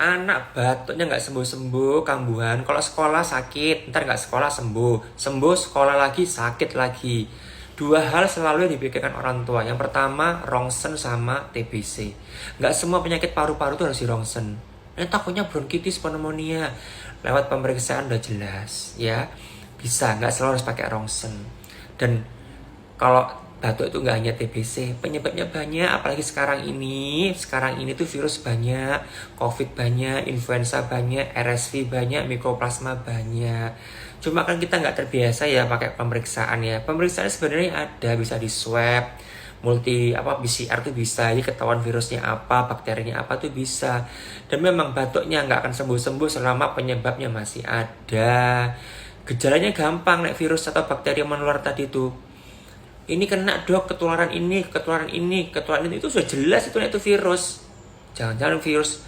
anak batuknya nggak sembuh-sembuh, kambuhan. Kalau sekolah sakit, ntar nggak sekolah sembuh. Sembuh, sekolah lagi, sakit lagi. Dua hal selalu yang dipikirkan orang tua. Yang pertama, rongsen sama TBC. Nggak semua penyakit paru-paru itu harus di rongsen. Ini takutnya bronkitis, pneumonia. Lewat pemeriksaan udah jelas, ya. Bisa, nggak selalu harus pakai rongsen. Dan kalau batuk itu nggak hanya TBC, penyebabnya banyak, apalagi sekarang ini tuh virus banyak, COVID banyak, influenza banyak, RSV banyak, mikroplasma banyak. Cuma kan kita nggak terbiasa ya pakai pemeriksaan ya. Pemeriksaan sebenarnya ada, bisa di swab, PCR tuh bisa, ya ketahuan virusnya apa, bakterinya apa tuh bisa. Dan memang batuknya nggak akan sembuh-sembuh selama penyebabnya masih ada. Gejalanya gampang, nek virus atau bakteri yang menular tadi tuh. Ini kena dok, ketularan ini itu sudah jelas itu virus. Jangan-jangan virus